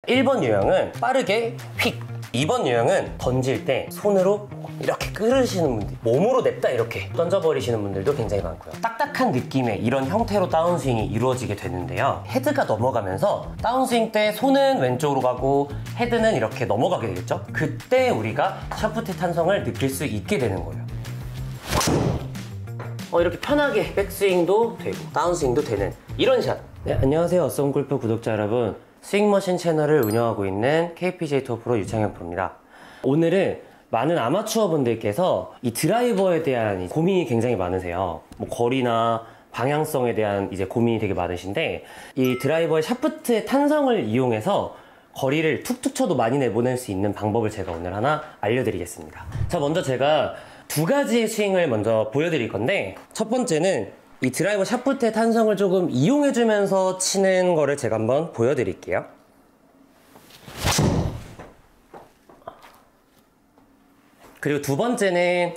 1번 유형은 빠르게 휙, 2번 유형은 던질 때 손으로 이렇게 끌으시는 분들, 몸으로 냅다 이렇게 던져버리시는 분들도 굉장히 많고요. 딱딱한 느낌의 이런 형태로 다운스윙이 이루어지게 되는데요. 헤드가 넘어가면서 다운스윙 때 손은 왼쪽으로 가고 헤드는 이렇게 넘어가게 되겠죠. 그때 우리가 샤프트 탄성을 느낄 수 있게 되는 거예요. 이렇게 편하게 백스윙도 되고 다운스윙도 되는 이런 샷. 네, 안녕하세요. 어썸골프 구독자 여러분, 스윙머신 채널을 운영하고 있는 KPJ 투어 프로 유창현 프로입니다. 오늘은 많은 아마추어 분들께서 이 드라이버에 대한 고민이 굉장히 많으세요. 뭐 거리나 방향성에 대한 이제 고민이 되게 많으신데, 이 드라이버의 샤프트의 탄성을 이용해서 거리를 툭툭 쳐도 많이 내보낼 수 있는 방법을 제가 오늘 하나 알려드리겠습니다. 자, 먼저 제가 두 가지의 스윙을 먼저 보여드릴 건데, 첫 번째는 이 드라이버 샤프트의 탄성을 조금 이용해주면서 치는 거를 제가 한번 보여드릴게요. 그리고 두 번째는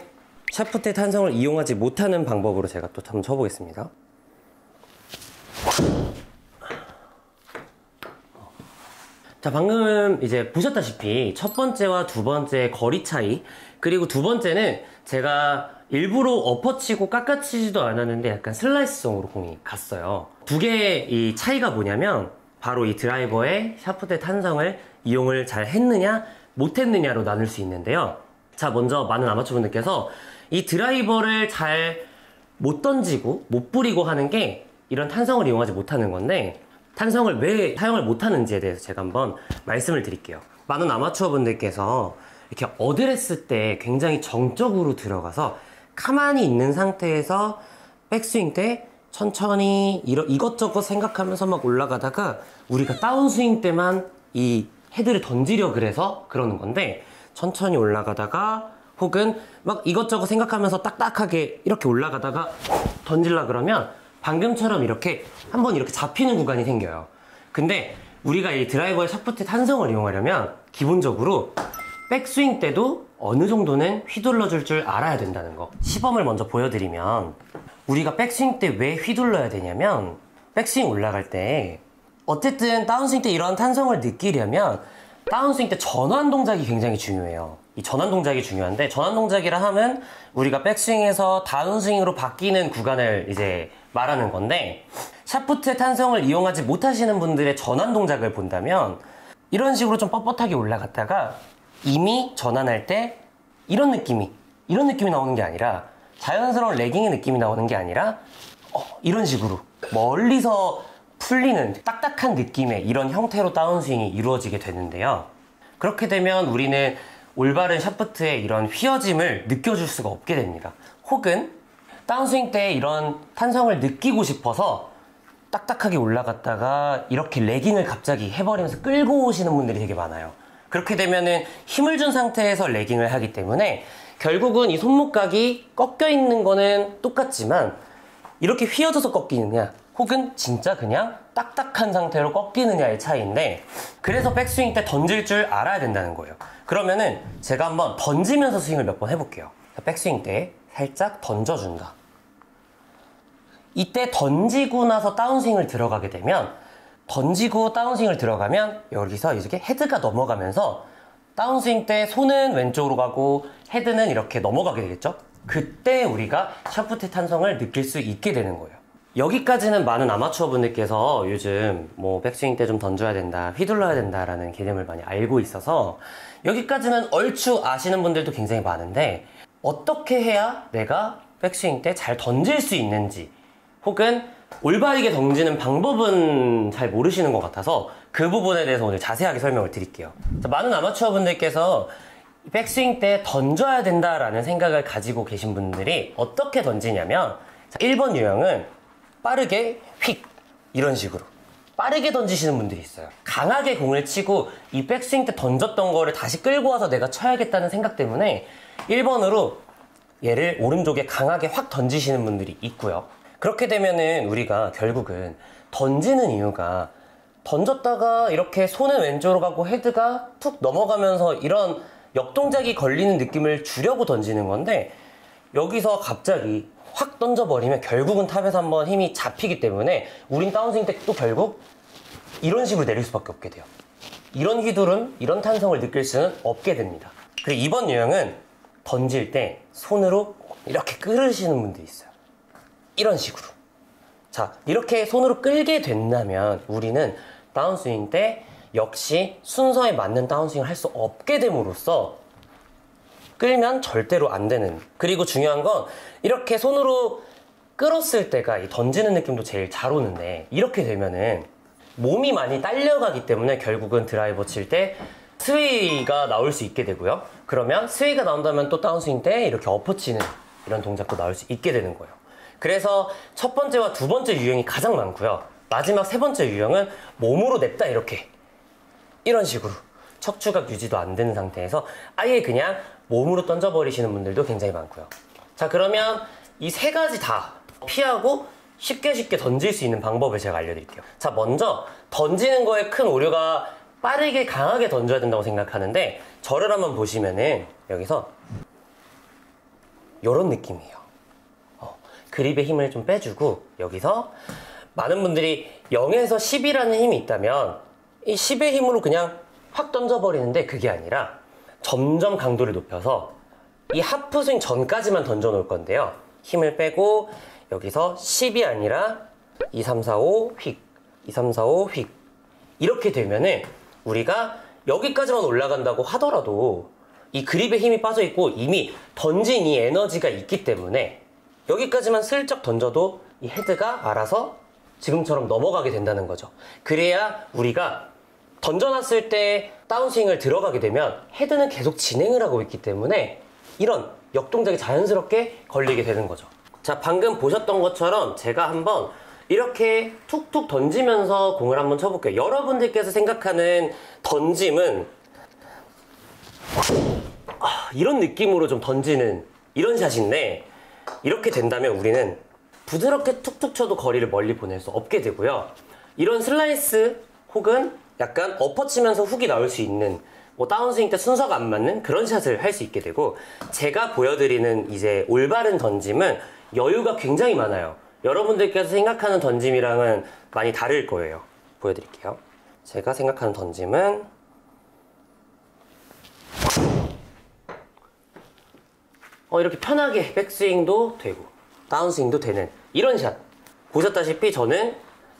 샤프트의 탄성을 이용하지 못하는 방법으로 제가 또 한번 쳐보겠습니다. 자, 방금 이제 보셨다시피 첫 번째와 두 번째 거리 차이, 그리고 두 번째는 제가 일부러 엎어치고 깎아치지도 않았는데 약간 슬라이스성으로 공이 갔어요. 두 개의 이 차이가 뭐냐면 바로 이 드라이버의 샤프트의 탄성을 이용을 잘 했느냐 못했느냐로 나눌 수 있는데요. 자, 먼저 많은 아마추어분들께서 이 드라이버를 잘 못 던지고 못 뿌리고 하는 게 이런 탄성을 이용하지 못하는 건데, 탄성을 왜 사용을 못하는지에 대해서 제가 한번 말씀을 드릴게요. 많은 아마추어분들께서 이렇게 어드레스 때 굉장히 정적으로 들어가서 가만히 있는 상태에서 백스윙 때 천천히 이것저것 생각하면서 막 올라가다가 우리가 다운스윙 때만 이 헤드를 던지려 그래서 그러는 건데, 천천히 올라가다가 혹은 막 이것저것 생각하면서 딱딱하게 이렇게 올라가다가 던질라 그러면 방금처럼 이렇게 한번 이렇게 잡히는 구간이 생겨요. 근데 우리가 이 드라이버의 샤프트 탄성을 이용하려면 기본적으로 백스윙 때도 어느 정도는 휘둘러 줄 알아야 된다는 거. 시범을 먼저 보여드리면, 우리가 백스윙 때 왜 휘둘러야 되냐면, 백스윙 올라갈 때 어쨌든 다운스윙 때 이런 탄성을 느끼려면 다운스윙 때 전환 동작이 굉장히 중요해요. 이 전환 동작이 중요한데, 전환 동작이라 하면 우리가 백스윙에서 다운스윙으로 바뀌는 구간을 이제 말하는 건데, 샤프트의 탄성을 이용하지 못하시는 분들의 전환 동작을 본다면 이런 식으로 좀 뻣뻣하게 올라갔다가 이미 전환할 때 이런 느낌이 나오는 게 아니라, 자연스러운 레깅의 느낌이 나오는 게 아니라 이런 식으로 멀리서 풀리는 딱딱한 느낌의 이런 형태로 다운스윙이 이루어지게 되는데요. 그렇게 되면 우리는 올바른 샤프트의 이런 휘어짐을 느껴줄 수가 없게 됩니다. 혹은 다운스윙 때 이런 탄성을 느끼고 싶어서 딱딱하게 올라갔다가 이렇게 레깅을 갑자기 해버리면서 끌고 오시는 분들이 되게 많아요. 그렇게 되면은 힘을 준 상태에서 레깅을 하기 때문에 결국은 이 손목각이 꺾여 있는 거는 똑같지만 이렇게 휘어져서 꺾이느냐 혹은 진짜 그냥 딱딱한 상태로 꺾이느냐의 차이인데, 그래서 백스윙 때 던질 줄 알아야 된다는 거예요. 그러면은 제가 한번 던지면서 스윙을 몇 번 해볼게요. 백스윙 때 살짝 던져준다. 이때 던지고 나서 다운스윙을 들어가게 되면, 던지고 다운스윙을 들어가면 여기서 이렇게 헤드가 넘어가면서 다운스윙 때 손은 왼쪽으로 가고 헤드는 이렇게 넘어가게 되겠죠? 그때 우리가 샤프트 탄성을 느낄 수 있게 되는 거예요. 여기까지는 많은 아마추어 분들께서 요즘 뭐 백스윙 때 좀 던져야 된다, 휘둘러야 된다라는 개념을 많이 알고 있어서 여기까지는 얼추 아시는 분들도 굉장히 많은데, 어떻게 해야 내가 백스윙 때 잘 던질 수 있는지 혹은 올바르게 던지는 방법은 잘 모르시는 것 같아서 그 부분에 대해서 오늘 자세하게 설명을 드릴게요. 자, 많은 아마추어 분들께서 백스윙 때 던져야 된다라는 생각을 가지고 계신 분들이 어떻게 던지냐면, 자, 1번 유형은 빠르게 휙, 이런 식으로 빠르게 던지시는 분들이 있어요. 강하게 공을 치고 이 백스윙 때 던졌던 거를 다시 끌고 와서 내가 쳐야겠다는 생각 때문에 1번으로 얘를 오른쪽에 강하게 확 던지시는 분들이 있고요. 그렇게 되면은 우리가 결국은 던지는 이유가, 던졌다가 이렇게 손은 왼쪽으로 가고 헤드가 툭 넘어가면서 이런 역동작이 걸리는 느낌을 주려고 던지는 건데, 여기서 갑자기 확 던져버리면 결국은 탑에서 한번 힘이 잡히기 때문에 우린 다운스윙 때 또 결국 이런 식으로 내릴 수밖에 없게 돼요. 이런 휘두름, 이런 탄성을 느낄 수는 없게 됩니다. 그리고 이번 유형은 던질 때 손으로 이렇게 끌으시는 분들이 있어요. 이런 식으로. 자, 이렇게 손으로 끌게 된다면 우리는 다운스윙 때 역시 순서에 맞는 다운스윙을 할 수 없게 됨으로써 끌면 절대로 안 되는. 그리고 중요한 건 이렇게 손으로 끌었을 때가 이 던지는 느낌도 제일 잘 오는데, 이렇게 되면은 몸이 많이 딸려가기 때문에 결국은 드라이버 칠 때 스웨이가 나올 수 있게 되고요. 그러면 스웨이가 나온다면 또 다운스윙 때 이렇게 엎어치는 이런 동작도 나올 수 있게 되는 거예요. 그래서 첫 번째와 두 번째 유형이 가장 많고요. 마지막 세 번째 유형은 몸으로 냅다 이렇게 이런 식으로 척추각 유지도 안 되는 상태에서 아예 그냥 몸으로 던져버리시는 분들도 굉장히 많고요. 자, 그러면 이 세 가지 다 피하고 쉽게 던질 수 있는 방법을 제가 알려드릴게요. 자, 먼저 던지는 거에 큰 오류가 빠르게 강하게 던져야 된다고 생각하는데, 저를 한번 보시면은 여기서 이런 느낌이에요. 그립의 힘을 좀 빼주고, 여기서 많은 분들이 0에서 10이라는 힘이 있다면 이 10의 힘으로 그냥 확 던져버리는데, 그게 아니라 점점 강도를 높여서 이 하프스윙 전까지만 던져 놓을 건데요. 힘을 빼고 여기서 10이 아니라 2, 3, 4, 5 휙, 2, 3, 4, 5 휙. 이렇게 되면은 우리가 여기까지만 올라간다고 하더라도 이 그립에 힘이 빠져 있고 이미 던진 이 에너지가 있기 때문에 여기까지만 슬쩍 던져도 이 헤드가 알아서 지금처럼 넘어가게 된다는 거죠. 그래야 우리가 던져놨을 때 다운스윙을 들어가게 되면 헤드는 계속 진행을 하고 있기 때문에 이런 역동작이 자연스럽게 걸리게 되는 거죠. 자, 방금 보셨던 것처럼 제가 한번 이렇게 툭툭 던지면서 공을 한번 쳐볼게요. 여러분들께서 생각하는 던짐은 이런 느낌으로 좀 던지는 이런 샷인데, 이렇게 된다면 우리는 부드럽게 툭툭 쳐도 거리를 멀리 보낼 수 없게 되고요. 이런 슬라이스 혹은 약간 엎어치면서 훅이 나올 수 있는, 뭐 다운스윙 때 순서가 안 맞는 그런 샷을 할 수 있게 되고, 제가 보여드리는 이제 올바른 던짐은 여유가 굉장히 많아요. 여러분들께서 생각하는 던짐이랑은 많이 다를 거예요. 보여드릴게요. 제가 생각하는 던짐은 이렇게 편하게 백스윙도 되고 다운스윙도 되는 이런 샷. 보셨다시피 저는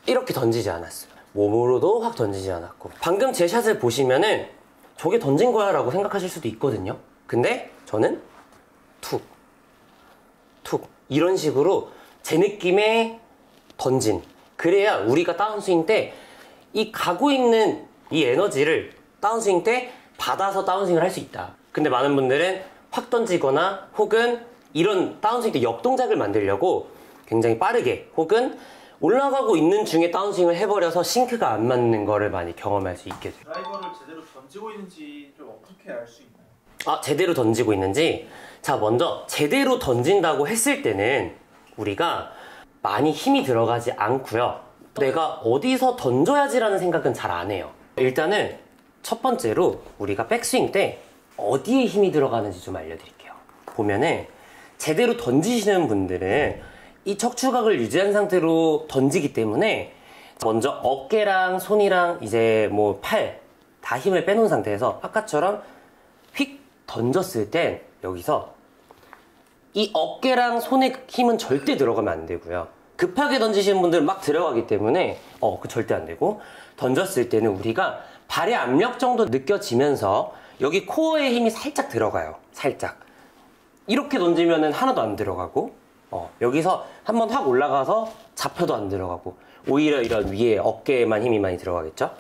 이렇게 던지지 않았어요. 몸으로도 확 던지지 않았고, 방금 제 샷을 보시면은 저게 던진 거야 라고 생각하실 수도 있거든요. 근데 저는 툭 이런 식으로 제 느낌의 던진. 그래야 우리가 다운스윙 때 이 가고 있는 이 에너지를 다운스윙 때 받아서 다운스윙을 할 수 있다. 근데 많은 분들은 확 던지거나 혹은 이런 다운스윙 때 역동작을 만들려고 굉장히 빠르게 혹은 올라가고 있는 중에 다운스윙을 해버려서 싱크가 안 맞는 거를 많이 경험할 수 있게 돼요. 드라이버를 제대로 던지고 있는지 좀 어떻게 알 수 있나요? 제대로 던지고 있는지. 자, 먼저 제대로 던진다고 했을 때는 우리가 많이 힘이 들어가지 않고요. 내가 어디서 던져야지라는 생각은 잘 안 해요. 일단은 첫 번째로 우리가 백스윙 때 어디에 힘이 들어가는지 좀 알려드릴게요. 보면은 제대로 던지시는 분들은 이 척추각을 유지한 상태로 던지기 때문에 먼저 어깨랑 손이랑 이제 뭐 팔 다 힘을 빼놓은 상태에서 아까처럼 휙 던졌을 땐 여기서 이 어깨랑 손의 힘은 절대 들어가면 안 되고요. 급하게 던지시는 분들은 막 들어가기 때문에 그 절대 안 되고, 던졌을 때는 우리가 발의 압력 정도 느껴지면서 여기 코어에 힘이 살짝 들어가요. 살짝. 이렇게 던지면은 하나도 안 들어가고, 여기서 한번 확 올라가서 잡혀도 안 들어가고, 오히려 이런 위에 어깨에만 힘이 많이 들어가겠죠?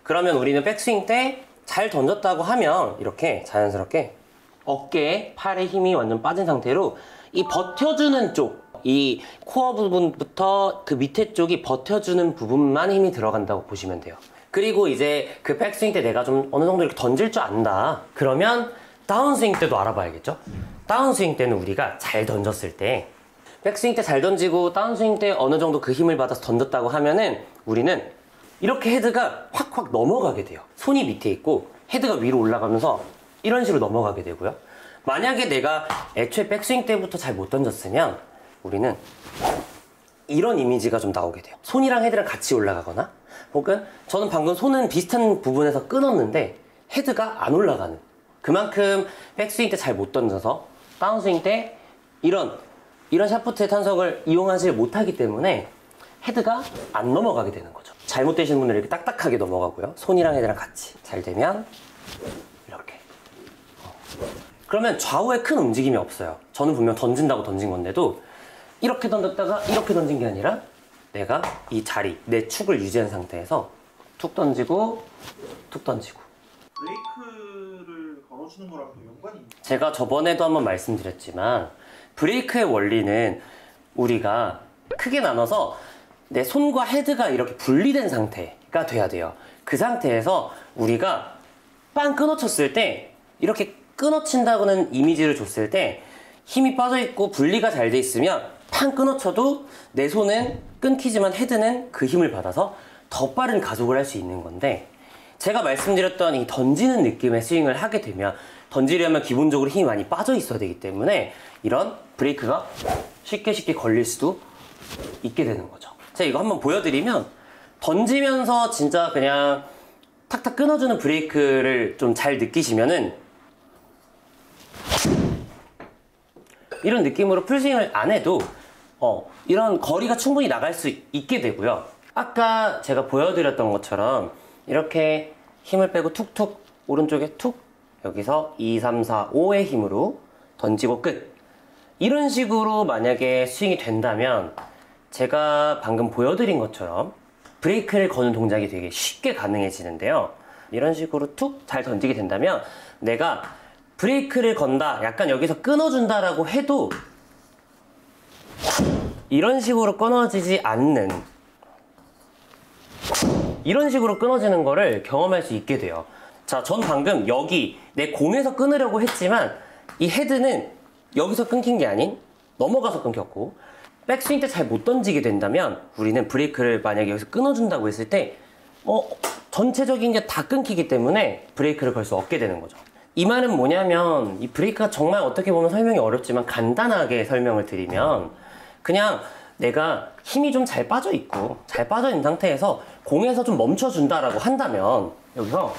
그러면 우리는 백스윙 때 잘 던졌다고 하면 이렇게 자연스럽게 어깨에 팔에 힘이 완전 빠진 상태로 이 버텨주는 쪽, 이 코어 부분부터 그 밑에 쪽이 버텨주는 부분만 힘이 들어간다고 보시면 돼요. 그리고 이제 그 백스윙 때 내가 좀 어느 정도 이렇게 던질 줄 안다. 그러면 다운스윙 때도 알아봐야겠죠? 다운스윙 때는 우리가 잘 던졌을 때, 백스윙 때 잘 던지고 다운스윙 때 어느 정도 그 힘을 받아서 던졌다고 하면은 우리는 이렇게 헤드가 확 넘어가게 돼요. 손이 밑에 있고 헤드가 위로 올라가면서 이런 식으로 넘어가게 되고요. 만약에 내가 애초에 백스윙 때부터 잘 못 던졌으면 우리는 이런 이미지가 좀 나오게 돼요. 손이랑 헤드랑 같이 올라가거나, 혹은 저는 방금 손은 비슷한 부분에서 끊었는데 헤드가 안 올라가는, 그만큼 백스윙 때 잘 못 던져서 다운스윙 때 이런 샤프트의 탄성을 이용하지 못하기 때문에 헤드가 안 넘어가게 되는 거죠. 잘못되시는 분들은 이렇게 딱딱하게 넘어가고요. 손이랑 헤드랑 같이 잘 되면 이렇게. 그러면 좌우에 큰 움직임이 없어요. 저는 분명 던진다고 던진 건데도 이렇게 던졌다가 이렇게 던진 게 아니라 내가 이 자리, 내 축을 유지한 상태에서 툭 던지고 툭 던지고. 브레이크를 걸어주는 거랑 또 연관이 있나요? 제가 저번에도 한번 말씀드렸지만 브레이크의 원리는 우리가 크게 나눠서 내 손과 헤드가 이렇게 분리된 상태가 돼야 돼요. 그 상태에서 우리가 빵 끊어쳤을 때, 이렇게 끊어친다고는 이미지를 줬을 때 힘이 빠져있고 분리가 잘 돼 있으면 팡 끊어쳐도 내 손은 끊기지만 헤드는 그 힘을 받아서 더 빠른 가속을 할 수 있는 건데, 제가 말씀드렸던 이 던지는 느낌의 스윙을 하게 되면 던지려면 기본적으로 힘이 많이 빠져 있어야 되기 때문에 이런 브레이크가 쉽게 걸릴 수도 있게 되는 거죠. 제가 이거 한번 보여드리면, 던지면서 진짜 그냥 탁탁 끊어주는 브레이크를 좀 잘 느끼시면은 이런 느낌으로 풀스윙을 안 해도 이런 거리가 충분히 나갈 수 있게 되고요. 아까 제가 보여드렸던 것처럼 이렇게 힘을 빼고 툭툭 오른쪽에 툭, 여기서 2, 3, 4, 5의 힘으로 던지고 끝. 이런 식으로 만약에 스윙이 된다면 제가 방금 보여드린 것처럼 브레이크를 거는 동작이 되게 쉽게 가능해지는데요. 이런 식으로 툭 잘 던지게 된다면 내가 브레이크를 건다, 약간 여기서 끊어준다라고 해도 이런 식으로 끊어지지 않는, 이런 식으로 끊어지는 거를 경험할 수 있게 돼요. 자, 전 방금 여기 내 공에서 끊으려고 했지만 이 헤드는 여기서 끊긴 게 아닌 넘어가서 끊겼고, 백스윙 때 잘 못 던지게 된다면 우리는 브레이크를 만약에 여기서 끊어준다고 했을 때 전체적인 게 다 끊기기 때문에 브레이크를 걸 수 없게 되는 거죠. 이 말은 뭐냐면, 이 브레이크가 정말 어떻게 보면 설명이 어렵지만 간단하게 설명을 드리면, 그냥 내가 힘이 좀 잘 빠져 있고 잘 빠져 있는 상태에서 공에서 좀 멈춰준다라고 한다면 여기서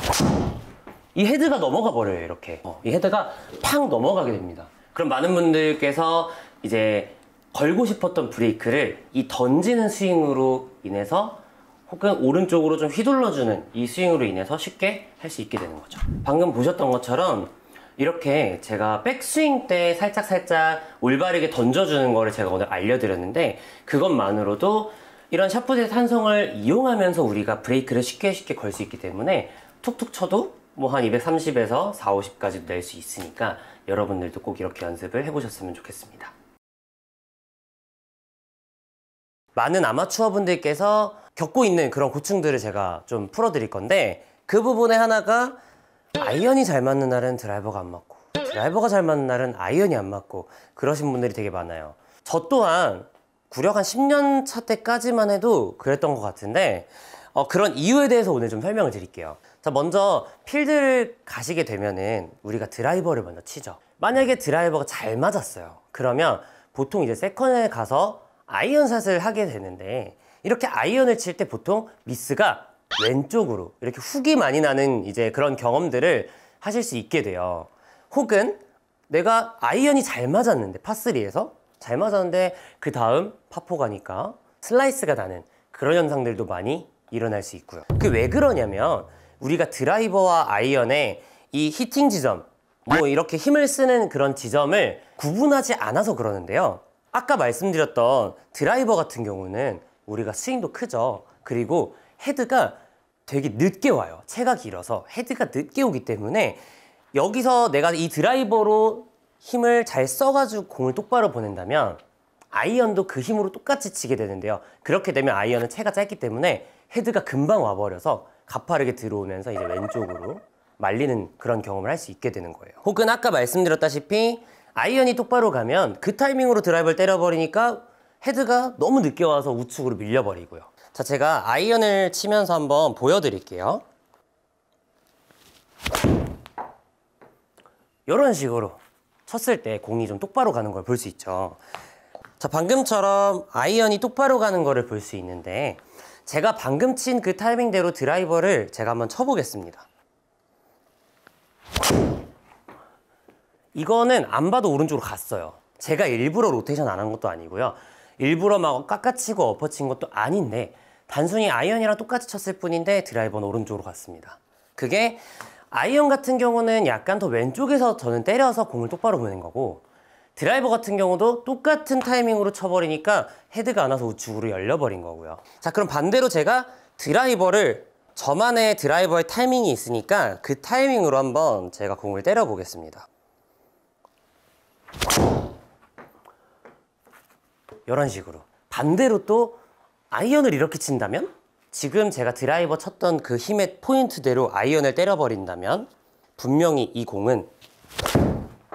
이 헤드가 넘어가 버려요. 이렇게 이 헤드가 팍 넘어가게 됩니다. 그럼 많은 분들께서 이제 걸고 싶었던 브레이크를 이 던지는 스윙으로 인해서, 혹은 오른쪽으로 좀 휘둘러주는 이 스윙으로 인해서 쉽게 할 수 있게 되는 거죠. 방금 보셨던 것처럼 이렇게 제가 백스윙 때 살짝 올바르게 던져주는 거를 제가 오늘 알려드렸는데, 그것만으로도 이런 샤프트의 탄성을 이용하면서 우리가 브레이크를 쉽게 걸 수 있기 때문에 툭툭 쳐도 뭐 한 230에서 4, 50까지 낼 수 있으니까 여러분들도 꼭 이렇게 연습을 해보셨으면 좋겠습니다. 많은 아마추어 분들께서 겪고 있는 그런 고충들을 제가 좀 풀어드릴 건데, 그 부분에 하나가 아이언이 잘 맞는 날은 드라이버가 안 맞고, 드라이버가 잘 맞는 날은 아이언이 안 맞고, 그러신 분들이 되게 많아요. 저 또한 구력 한 10년 차 때까지만 해도 그랬던 것 같은데, 그런 이유에 대해서 오늘 좀 설명을 드릴게요. 자, 먼저 필드를 가시게 되면은 우리가 드라이버를 먼저 치죠. 만약에 드라이버가 잘 맞았어요. 그러면 보통 이제 세컨에 가서 아이언샷을 하게 되는데, 이렇게 아이언을 칠 때 보통 미스가 왼쪽으로 이렇게 훅이 많이 나는 이제 그런 경험들을 하실 수 있게 돼요. 혹은 내가 아이언이 잘 맞았는데, 파3에서 잘 맞았는데 그 다음 파4 가니까 슬라이스가 나는 그런 현상들도 많이 일어날 수 있고요. 그게 왜 그러냐면, 우리가 드라이버와 아이언의 이 히팅 지점, 뭐 이렇게 힘을 쓰는 그런 지점을 구분하지 않아서 그러는데요. 아까 말씀드렸던 드라이버 같은 경우는 우리가 스윙도 크죠. 그리고 헤드가 되게 늦게 와요. 채가 길어서 헤드가 늦게 오기 때문에 여기서 내가 이 드라이버로 힘을 잘 써가지고 공을 똑바로 보낸다면 아이언도 그 힘으로 똑같이 치게 되는데요. 그렇게 되면 아이언은 채가 짧기 때문에 헤드가 금방 와버려서 가파르게 들어오면서 이제 왼쪽으로 말리는 그런 경험을 할 수 있게 되는 거예요. 혹은 아까 말씀드렸다시피 아이언이 똑바로 가면 그 타이밍으로 드라이버를 때려버리니까 헤드가 너무 늦게 와서 우측으로 밀려버리고요. 자, 제가 아이언을 치면서 한번 보여드릴게요. 이런 식으로 쳤을 때 공이 좀 똑바로 가는 걸 볼 수 있죠. 자, 방금처럼 아이언이 똑바로 가는 거를 볼 수 있는데 제가 방금 친 그 타이밍대로 드라이버를 제가 한번 쳐보겠습니다. 이거는 안 봐도 오른쪽으로 갔어요. 제가 일부러 로테이션 안 한 것도 아니고요. 일부러 막 깎아치고 엎어친 것도 아닌데 단순히 아이언이랑 똑같이 쳤을 뿐인데 드라이버는 오른쪽으로 갔습니다. 그게 아이언 같은 경우는 약간 더 왼쪽에서 저는 때려서 공을 똑바로 보낸 거고 드라이버 같은 경우도 똑같은 타이밍으로 쳐버리니까 헤드가 안 와서 우측으로 열려버린 거고요. 자, 그럼 반대로 제가 드라이버를 저만의 드라이버의 타이밍이 있으니까 그 타이밍으로 한번 제가 공을 때려 보겠습니다. 이런 식으로. 반대로 또 아이언을 이렇게 친다면 지금 제가 드라이버 쳤던 그 힘의 포인트대로 아이언을 때려버린다면 분명히 이 공은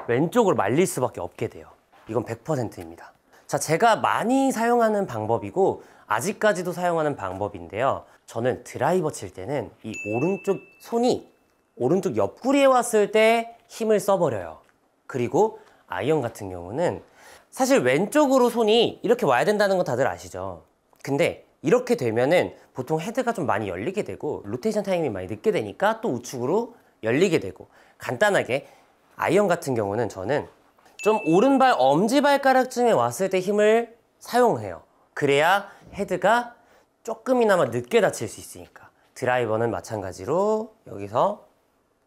왼쪽으로 말릴 수밖에 없게 돼요. 이건 100%입니다. 자, 제가 많이 사용하는 방법이고 아직까지도 사용하는 방법인데요. 저는 드라이버 칠 때는 이 오른쪽 손이 오른쪽 옆구리에 왔을 때 힘을 써버려요. 그리고 아이언 같은 경우는 사실 왼쪽으로 손이 이렇게 와야 된다는 거 다들 아시죠? 근데 이렇게 되면은 보통 헤드가 좀 많이 열리게 되고 로테이션 타임이 많이 늦게 되니까 또 우측으로 열리게 되고 간단하게 아이언 같은 경우는 저는 좀 오른발 엄지발가락쯤에 왔을 때 힘을 사용해요. 그래야 헤드가 조금이나마 늦게 닫힐 수 있으니까. 드라이버는 마찬가지로 여기서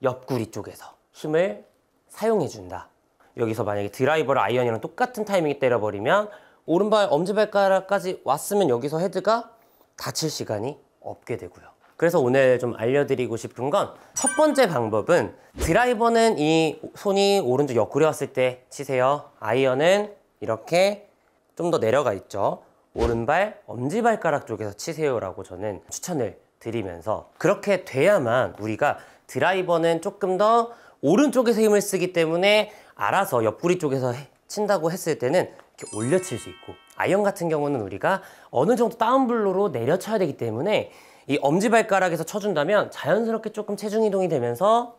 옆구리 쪽에서 힘을 사용해준다. 여기서 만약에 드라이버를 아이언이랑 똑같은 타이밍에 때려버리면 오른발 엄지발가락까지 왔으면 여기서 헤드가 닫힐 시간이 없게 되고요. 그래서 오늘 좀 알려드리고 싶은 건 첫 번째 방법은 드라이버는 이 손이 오른쪽 옆구리 왔을 때 치세요. 아이언은 이렇게 좀 더 내려가 있죠. 오른발 엄지발가락 쪽에서 치세요 라고 저는 추천을 드리면서 그렇게 돼야만 우리가 드라이버는 조금 더 오른쪽에서 힘을 쓰기 때문에 알아서 옆구리 쪽에서 친다고 했을 때는 이렇게 올려칠 수 있고 아이언 같은 경우는 우리가 어느 정도 다운블로로 내려쳐야 되기 때문에 이 엄지발가락에서 쳐준다면 자연스럽게 조금 체중 이동이 되면서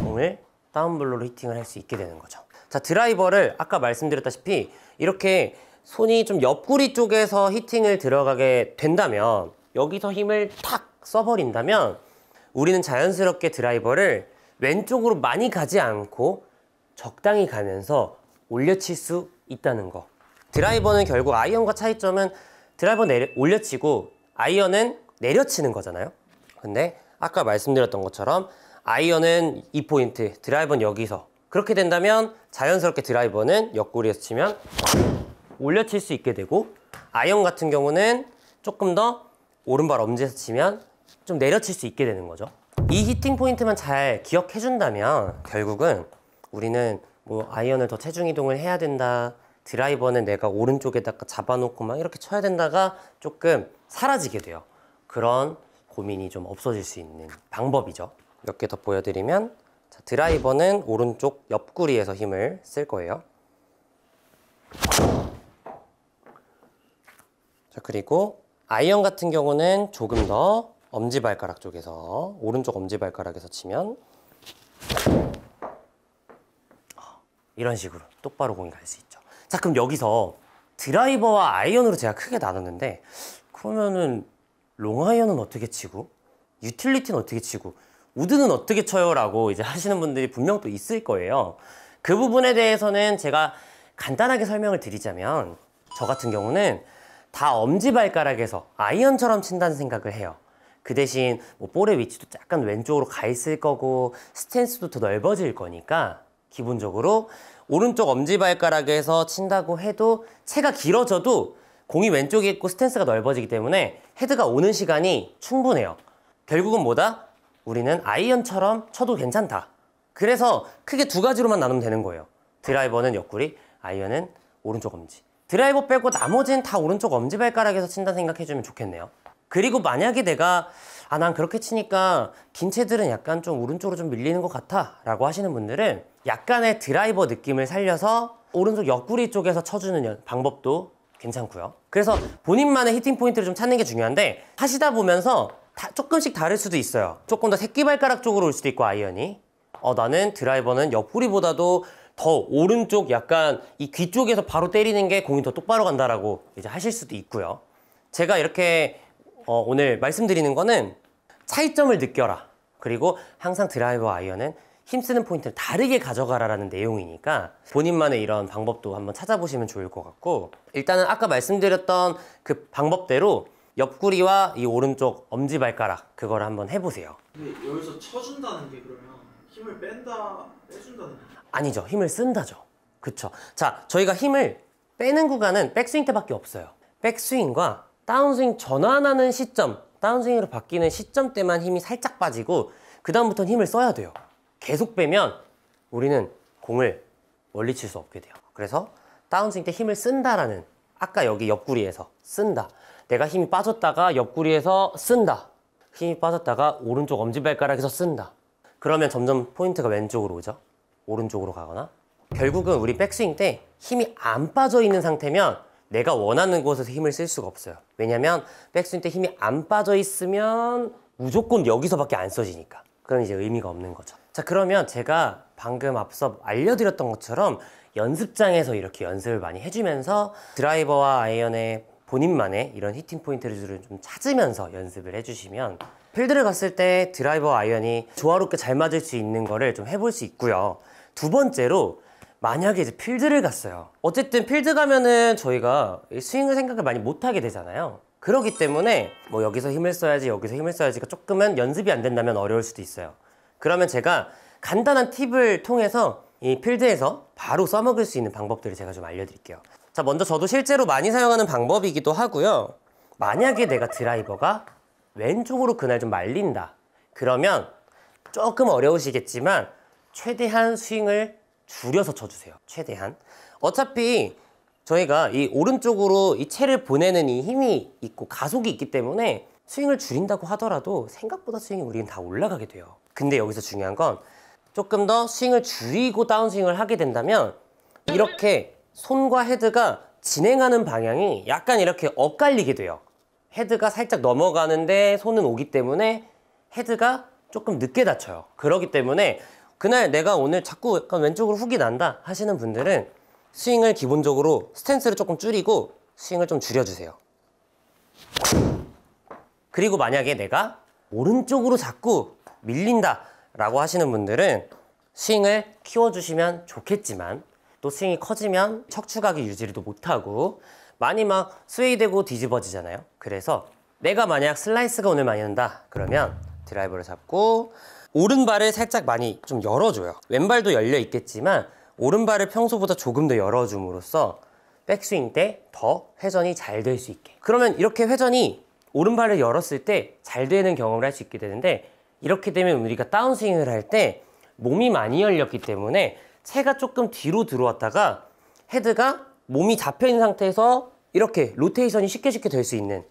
공을 다운블로로 히팅을 할 수 있게 되는 거죠. 자, 드라이버를 아까 말씀드렸다시피 이렇게 손이 좀 옆구리 쪽에서 히팅을 들어가게 된다면 여기서 힘을 탁 써버린다면 우리는 자연스럽게 드라이버를 왼쪽으로 많이 가지 않고 적당히 가면서 올려칠 수 있다는 거. 드라이버는 결국 아이언과 차이점은 드라이버 올려치고 아이언은 내려치는 거잖아요. 근데 아까 말씀드렸던 것처럼 아이언은 이 포인트, 드라이버는 여기서 그렇게 된다면 자연스럽게 드라이버는 옆구리에서 치면 올려칠 수 있게 되고 아이언 같은 경우는 조금 더 오른발 엄지에서 치면 좀 내려칠 수 있게 되는 거죠. 이 히팅 포인트만 잘 기억해 준다면 결국은 우리는 뭐 아이언을 더 체중 이동을 해야 된다, 드라이버는 내가 오른쪽에다가 잡아놓고 막 이렇게 쳐야 된다가 조금 사라지게 돼요. 그런 고민이 좀 없어질 수 있는 방법이죠. 몇 개 더 보여드리면 자, 드라이버는 오른쪽 옆구리에서 힘을 쓸 거예요. 자, 그리고 아이언 같은 경우는 조금 더 엄지발가락 쪽에서 오른쪽 엄지발가락에서 치면 이런 식으로 똑바로 공이 갈 수 있죠. 자, 그럼 여기서 드라이버와 아이언으로 제가 크게 나눴는데 그러면은 롱아이언은 어떻게 치고 유틸리티는 어떻게 치고 우드는 어떻게 쳐요? 라고 이제 하시는 분들이 분명 또 있을 거예요. 그 부분에 대해서는 제가 간단하게 설명을 드리자면 저 같은 경우는 다 엄지발가락에서 아이언처럼 친다는 생각을 해요. 그 대신 뭐 볼의 위치도 약간 왼쪽으로 가 있을 거고 스탠스도 더 넓어질 거니까 기본적으로 오른쪽 엄지발가락에서 친다고 해도 채가 길어져도 공이 왼쪽에 있고 스탠스가 넓어지기 때문에 헤드가 오는 시간이 충분해요. 결국은 뭐다? 우리는 아이언처럼 쳐도 괜찮다. 그래서 크게 두 가지로만 나누면 되는 거예요. 드라이버는 옆구리, 아이언은 오른쪽 엄지. 드라이버 빼고 나머지는 다 오른쪽 엄지발가락에서 친다 생각해주면 좋겠네요. 그리고 만약에 내가 난 그렇게 치니까 긴 채들은 약간 좀 오른쪽으로 좀 밀리는 것 같아 라고 하시는 분들은 약간의 드라이버 느낌을 살려서 오른쪽 옆구리 쪽에서 쳐주는 방법도 괜찮고요. 그래서 본인만의 히팅 포인트를 좀 찾는 게 중요한데 하시다 보면서 조금씩 다를 수도 있어요. 조금 더 새끼발가락 쪽으로 올 수도 있고 아이언이 나는 드라이버는 옆구리보다도 더 오른쪽 약간 이 귀 쪽에서 바로 때리는 게 공이 더 똑바로 간다라고 이제 하실 수도 있고요. 제가 이렇게 오늘 말씀드리는 거는 차이점을 느껴라. 그리고 항상 드라이버 아이언은 힘쓰는 포인트를 다르게 가져가라라는 내용이니까 본인만의 이런 방법도 한번 찾아보시면 좋을 것 같고, 일단은 아까 말씀드렸던 그 방법대로 옆구리와 이 오른쪽 엄지발가락 그거를 한번 해보세요. 근데 여기서 쳐준다는 게 그러면 힘을 뺀다, 빼준다는 게 아니죠. 힘을 쓴다죠. 그쵸. 자, 저희가 힘을 빼는 구간은 백스윙 때밖에 없어요. 백스윙과 다운스윙 전환하는 시점, 다운스윙으로 바뀌는 시점 때만 힘이 살짝 빠지고 그 다음부터는 힘을 써야 돼요. 계속 빼면 우리는 공을 멀리 칠 수 없게 돼요. 그래서 다운스윙 때 힘을 쓴다라는, 아까 여기 옆구리에서 쓴다. 내가 힘이 빠졌다가 옆구리에서 쓴다. 힘이 빠졌다가 오른쪽 엄지발가락에서 쓴다. 그러면 점점 포인트가 왼쪽으로 오죠. 오른쪽으로 가거나. 결국은 우리 백스윙 때 힘이 안 빠져 있는 상태면 내가 원하는 곳에서 힘을 쓸 수가 없어요. 왜냐면 백스윙 때 힘이 안 빠져 있으면 무조건 여기서밖에 안 써지니까. 그럼 이제 의미가 없는 거죠. 자, 그러면 제가 방금 앞서 알려드렸던 것처럼 연습장에서 이렇게 연습을 많이 해주면서 드라이버와 아이언의 본인만의 이런 히팅 포인트를 좀 찾으면서 연습을 해주시면 필드를 갔을 때 드라이버 아이언이 조화롭게 잘 맞을 수 있는 거를 좀 해볼 수 있고요. 두 번째로, 만약에 이제 필드를 갔어요. 어쨌든 필드 가면은 저희가 스윙을 생각을 많이 못하게 되잖아요. 그렇기 때문에 뭐 여기서 힘을 써야지 여기서 힘을 써야지가 조금은 연습이 안 된다면 어려울 수도 있어요. 그러면 제가 간단한 팁을 통해서 이 필드에서 바로 써먹을 수 있는 방법들을 제가 좀 알려드릴게요. 자, 먼저 저도 실제로 많이 사용하는 방법이기도 하고요. 만약에 내가 드라이버가 왼쪽으로 그날 좀 말린다. 그러면 조금 어려우시겠지만 최대한 스윙을 줄여서 쳐주세요. 최대한. 어차피 저희가 이 오른쪽으로 이 채를 보내는 이 힘이 있고 가속이 있기 때문에 스윙을 줄인다고 하더라도 생각보다 스윙이 우리는 다 올라가게 돼요. 근데 여기서 중요한 건 조금 더 스윙을 줄이고 다운스윙을 하게 된다면 이렇게 손과 헤드가 진행하는 방향이 약간 이렇게 엇갈리게 돼요. 헤드가 살짝 넘어가는데 손은 오기 때문에 헤드가 조금 늦게 닫혀요. 그렇기 때문에 그날 내가 오늘 자꾸 약간 왼쪽으로 훅이 난다 하시는 분들은 스윙을 기본적으로 스탠스를 조금 줄이고 스윙을 좀 줄여주세요. 그리고 만약에 내가 오른쪽으로 자꾸 밀린다 라고 하시는 분들은 스윙을 키워주시면 좋겠지만 또 스윙이 커지면 척추각이 유지를 못하고 많이 막 스웨이되고 뒤집어지잖아요. 그래서 내가 만약 슬라이스가 오늘 많이 난다 그러면 드라이버를 잡고 오른발을 살짝 많이 좀 열어줘요. 왼발도 열려 있겠지만 오른발을 평소보다 조금 더 열어줌으로써 백스윙 때 더 회전이 잘 될 수 있게. 그러면 이렇게 회전이 오른발을 열었을 때 잘 되는 경험을 할 수 있게 되는데, 이렇게 되면 우리가 다운스윙을 할 때 몸이 많이 열렸기 때문에 채가 조금 뒤로 들어왔다가 헤드가 몸이 잡혀있는 상태에서 이렇게 로테이션이 쉽게 될 수 있는,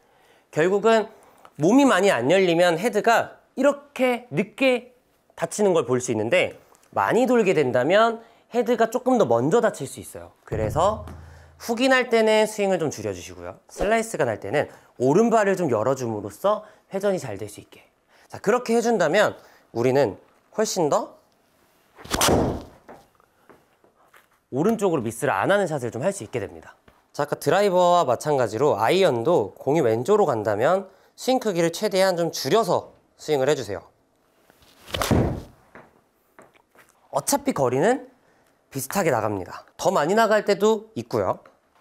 결국은 몸이 많이 안 열리면 헤드가 이렇게 늦게 닫히는 걸 볼 수 있는데 많이 돌게 된다면 헤드가 조금 더 먼저 닫힐 수 있어요. 그래서 훅이 날 때는 스윙을 좀 줄여주시고요. 슬라이스가 날 때는 오른발을 좀 열어줌으로써 회전이 잘 될 수 있게. 자, 그렇게 해준다면 우리는 훨씬 더 오른쪽으로 미스를 안 하는 샷을 좀 할 수 있게 됩니다. 자, 아까 드라이버와 마찬가지로 아이언도 공이 왼쪽으로 간다면 스윙 크기를 최대한 좀 줄여서 스윙을 해주세요. 어차피 거리는 비슷하게 나갑니다. 더 많이 나갈 때도 있고요.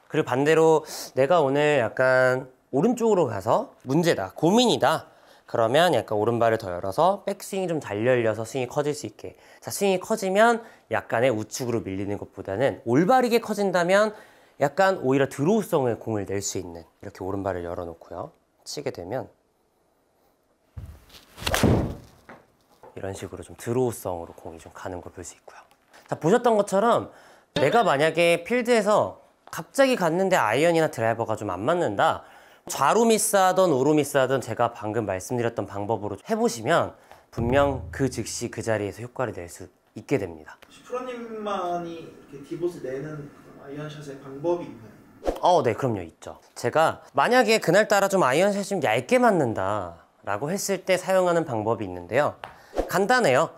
그리고 반대로 내가 오늘 약간 오른쪽으로 가서 문제다, 고민이다. 그러면 약간 오른발을 더 열어서 백스윙이 좀 잘 열려서 스윙이 커질 수 있게. 자, 스윙이 커지면 약간의 우측으로 밀리는 것보다는 올바르게 커진다면 약간 오히려 드로우성의 공을 낼 수 있는, 이렇게 오른발을 열어놓고요. 치게 되면 이런 식으로 좀 드로우성으로 공이 좀 가는 걸 볼 수 있고요. 자, 보셨던 것처럼 내가 만약에 필드에서 갑자기 갔는데 아이언이나 드라이버가 좀 안 맞는다, 좌로 미스하던 우로 미스하던 제가 방금 말씀드렸던 방법으로 해보시면 분명 그 즉시 그 자리에서 효과를 낼 수 있게 됩니다. 프로님만이 이렇게 디봇을 내는 아이언샷의 방법이 있나요? 네, 그럼요, 있죠. 제가 만약에 그날따라 좀 아이언샷이 좀 얇게 맞는다 라고 했을 때 사용하는 방법이 있는데요. 간단해요.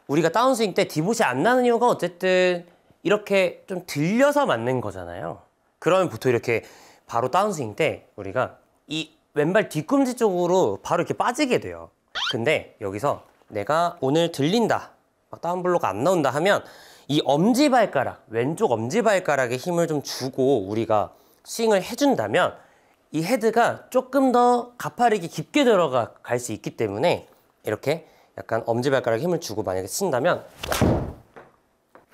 우리가 다운스윙 때 디봇이 안 나는 이유가 어쨌든 이렇게 좀 들려서 맞는 거잖아요. 그러면 보통 이렇게 바로 다운스윙 때 우리가 이 왼발 뒤꿈치 쪽으로 바로 이렇게 빠지게 돼요. 근데 여기서 내가 오늘 들린다, 막 다운블로가 안 나온다 하면 이 엄지발가락, 왼쪽 엄지발가락에 힘을 좀 주고 우리가 스윙을 해준다면 이 헤드가 조금 더 가파르게 깊게 갈 수 있기 때문에 이렇게 약간 엄지발가락에 힘을 주고 만약에 친다면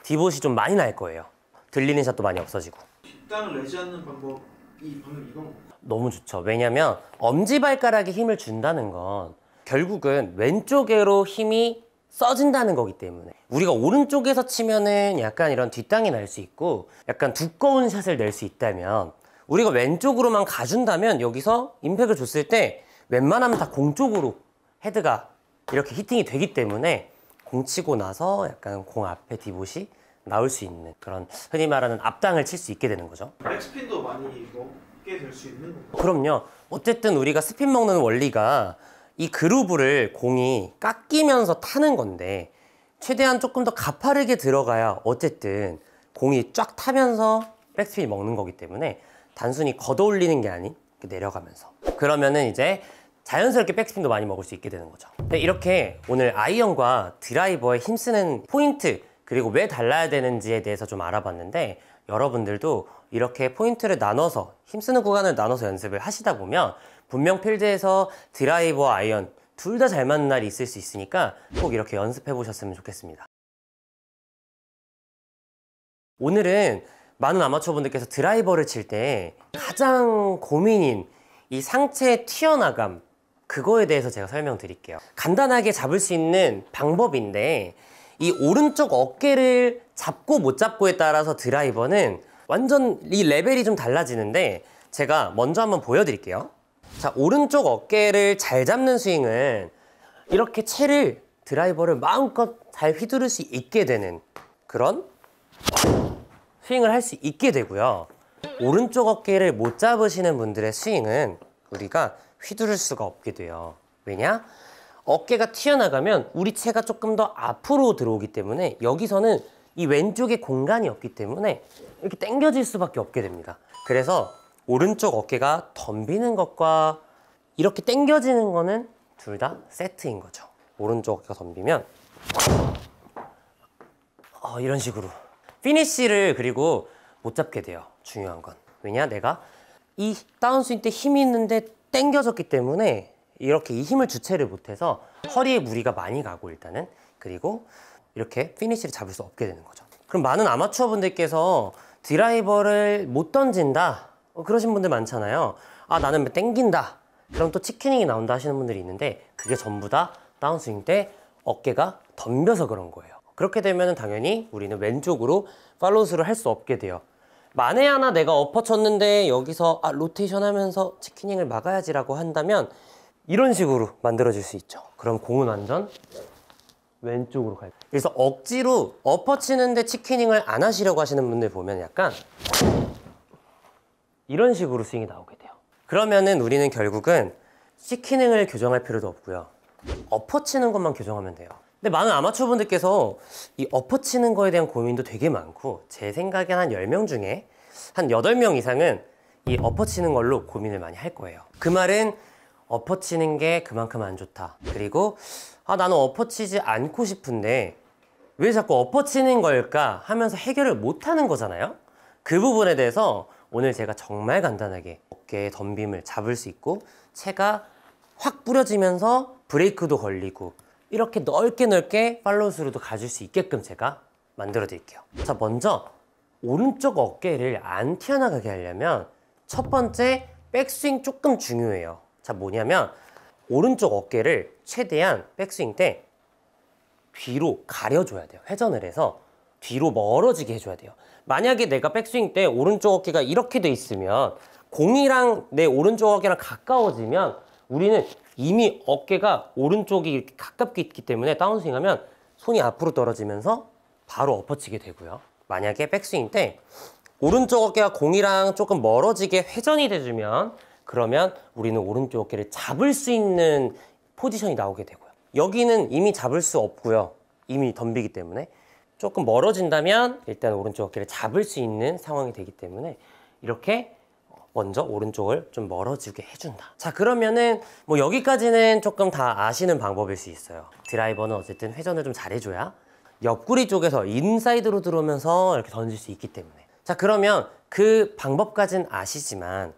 디봇이 좀 많이 날 거예요. 들리는 샷도 많이 없어지고. 뒷땅을 내지 않는 방법이 방금 이건 건가요? 너무 좋죠. 왜냐면 엄지발가락에 힘을 준다는 건 결국은 왼쪽으로 힘이 써진다는 거기 때문에 우리가 오른쪽에서 치면은 약간 이런 뒷땅이 날 수 있고 약간 두꺼운 샷을 낼 수 있다면 우리가 왼쪽으로만 가준다면 여기서 임팩을 줬을 때 웬만하면 다 공 쪽으로 헤드가 이렇게 히팅이 되기 때문에 공 치고 나서 약간 공 앞에 디봇이 나올 수 있는 그런 흔히 말하는 앞땅을 칠 수 있게 되는 거죠. 백스핀도 많이 먹게 될 수 있는 건가요? 그럼요. 어쨌든 우리가 스핀 먹는 원리가 이 그루브를 공이 깎이면서 타는 건데 최대한 조금 더 가파르게 들어가야 어쨌든 공이 쫙 타면서 백스핀이 먹는 거기 때문에 단순히 걷어올리는 게 아닌 내려가면서 그러면은 이제 자연스럽게 백스핀도 많이 먹을 수 있게 되는 거죠. 네, 이렇게 오늘 아이언과 드라이버에 힘쓰는 포인트 그리고 왜 달라야 되는지에 대해서 좀 알아봤는데 여러분들도 이렇게 포인트를 나눠서 힘쓰는 구간을 나눠서 연습을 하시다 보면 분명 필드에서 드라이버와 아이언 둘 다 잘 맞는 날이 있을 수 있으니까 꼭 이렇게 연습해 보셨으면 좋겠습니다. 오늘은 많은 아마추어분들께서 드라이버를 칠 때 가장 고민인 이 상체의 튀어나감 그거에 대해서 제가 설명드릴게요. 간단하게 잡을 수 있는 방법인데 이 오른쪽 어깨를 잡고 못 잡고에 따라서 드라이버는 완전 이 레벨이 좀 달라지는데 제가 먼저 한번 보여드릴게요. 자, 오른쪽 어깨를 잘 잡는 스윙은 이렇게 채를 드라이버를 마음껏 잘 휘두를 수 있게 되는 그런 스윙을 할 수 있게 되고요. 오른쪽 어깨를 못 잡으시는 분들의 스윙은 우리가 휘두를 수가 없게 돼요. 왜냐? 어깨가 튀어나가면 우리 채가 조금 더 앞으로 들어오기 때문에 여기서는 이 왼쪽에 공간이 없기 때문에 이렇게 당겨질 수밖에 없게 됩니다. 그래서 오른쪽 어깨가 덤비는 것과 이렇게 당겨지는 거는 둘 다 세트인 거죠. 오른쪽 어깨가 덤비면 이런 식으로 피니쉬를 그리고 못 잡게 돼요. 중요한 건 왜냐? 내가 이 다운스윙 때 힘이 있는데 당겨졌기 때문에 이렇게 이 힘을 주체를 못해서 허리에 무리가 많이 가고 일단은 그리고 이렇게 피니쉬를 잡을 수 없게 되는 거죠. 그럼 많은 아마추어 분들께서 드라이버를 못 던진다 그러신 분들 많잖아요. 나는 땡긴다 그럼 또 치키닝이 나온다 하시는 분들이 있는데 그게 전부 다 다운스윙 때 어깨가 덤벼서 그런 거예요. 그렇게 되면 당연히 우리는 왼쪽으로 팔로우스를 할 수 없게 돼요. 만에 하나 내가 엎어 쳤는데 여기서 로테이션 하면서 치키닝을 막아야지라고 한다면 이런 식으로 만들어질 수 있죠. 그럼 공은 완전 왼쪽으로 갈 거예요. 그래서 억지로 엎어 치는데 치키닝을 안 하시려고 하시는 분들 보면 약간 이런 식으로 스윙이 나오게 돼요. 그러면은 우리는 결국은 치키닝을 교정할 필요도 없고요. 엎어 치는 것만 교정하면 돼요. 근데 많은 아마추어 분들께서 이 엎어 치는 거에 대한 고민도 되게 많고 제 생각엔 한 10명 중에 한 8명 이상은 이 엎어 치는 걸로 고민을 많이 할 거예요. 그 말은 엎어 치는 게 그만큼 안 좋다. 그리고 나는 엎어 치지 않고 싶은데 왜 자꾸 엎어 치는 걸까 하면서 해결을 못 하는 거잖아요. 그 부분에 대해서 오늘 제가 정말 간단하게 어깨의 덤빔을 잡을 수 있고 채가 확 뿌려지면서 브레이크도 걸리고 이렇게 넓게 팔로우스루도 가질 수 있게끔 제가 만들어 드릴게요. 자, 먼저 오른쪽 어깨를 안 튀어나가게 하려면 첫 번째 백스윙 조금 중요해요. 자, 뭐냐면 오른쪽 어깨를 최대한 백스윙 때 뒤로 가려줘야 돼요. 회전을 해서 뒤로 멀어지게 해줘야 돼요. 만약에 내가 백스윙 때 오른쪽 어깨가 이렇게 돼 있으면 공이랑 내 오른쪽 어깨랑 가까워지면 우리는 이미 어깨가 오른쪽이 이렇게 가깝게 있기 때문에 다운스윙 하면 손이 앞으로 떨어지면서 바로 엎어치게 되고요. 만약에 백스윙 때 오른쪽 어깨가 공이랑 조금 멀어지게 회전이 돼주면 그러면 우리는 오른쪽 어깨를 잡을 수 있는 포지션이 나오게 되고요. 여기는 이미 잡을 수 없고요. 이미 덤비기 때문에 조금 멀어진다면 일단 오른쪽 어깨를 잡을 수 있는 상황이 되기 때문에 이렇게 먼저 오른쪽을 좀 멀어지게 해준다. 자, 그러면은 뭐 여기까지는 조금 다 아시는 방법일 수 있어요. 드라이버는 어쨌든 회전을 좀 잘해줘야 옆구리 쪽에서 인사이드로 들어오면서 이렇게 던질 수 있기 때문에. 자, 그러면 그 방법까지는 아시지만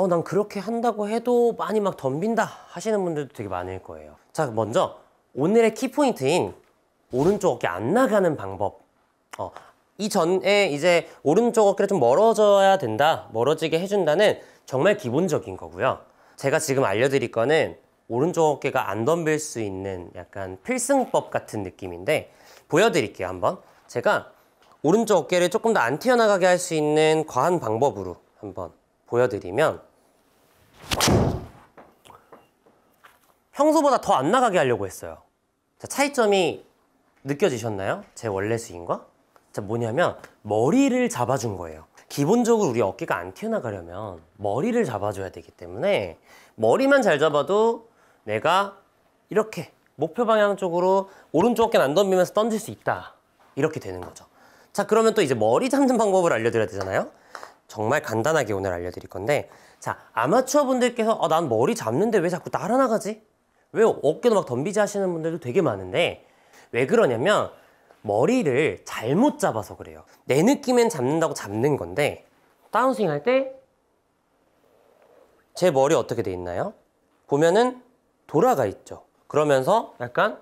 난 그렇게 한다고 해도 많이 막 덤빈다 하시는 분들도 되게 많을 거예요. 자, 먼저 오늘의 키포인트인 오른쪽 어깨 안 나가는 방법. 이전에 이제 오른쪽 어깨를 좀 멀어져야 된다, 멀어지게 해준다는 정말 기본적인 거고요. 제가 지금 알려드릴 거는 오른쪽 어깨가 안 덤빌 수 있는 약간 필승법 같은 느낌인데 보여드릴게요. 한번 제가 오른쪽 어깨를 조금 더 안 튀어나가게 할 수 있는 과한 방법으로 한번 보여드리면, 평소보다 더 안 나가게 하려고 했어요. 자, 차이점이 느껴지셨나요? 제 원래 스윙과? 자, 뭐냐면 머리를 잡아준 거예요. 기본적으로 우리 어깨가 안 튀어나가려면 머리를 잡아줘야 되기 때문에 머리만 잘 잡아도 내가 이렇게 목표 방향 쪽으로 오른쪽 어깨는 안 덤비면서 던질 수 있다, 이렇게 되는 거죠. 자, 그러면 또 이제 머리 잡는 방법을 알려드려야 되잖아요. 정말 간단하게 오늘 알려드릴 건데, 자, 아마추어 분들께서 난 머리 잡는데 왜 자꾸 따라 나가지? 왜 어깨도 막 덤비지 하시는 분들도 되게 많은데, 왜 그러냐면 머리를 잘못 잡아서 그래요. 내 느낌엔 잡는다고 잡는 건데 다운스윙 할 때 제 머리 어떻게 돼 있나요? 보면은 돌아가 있죠. 그러면서 약간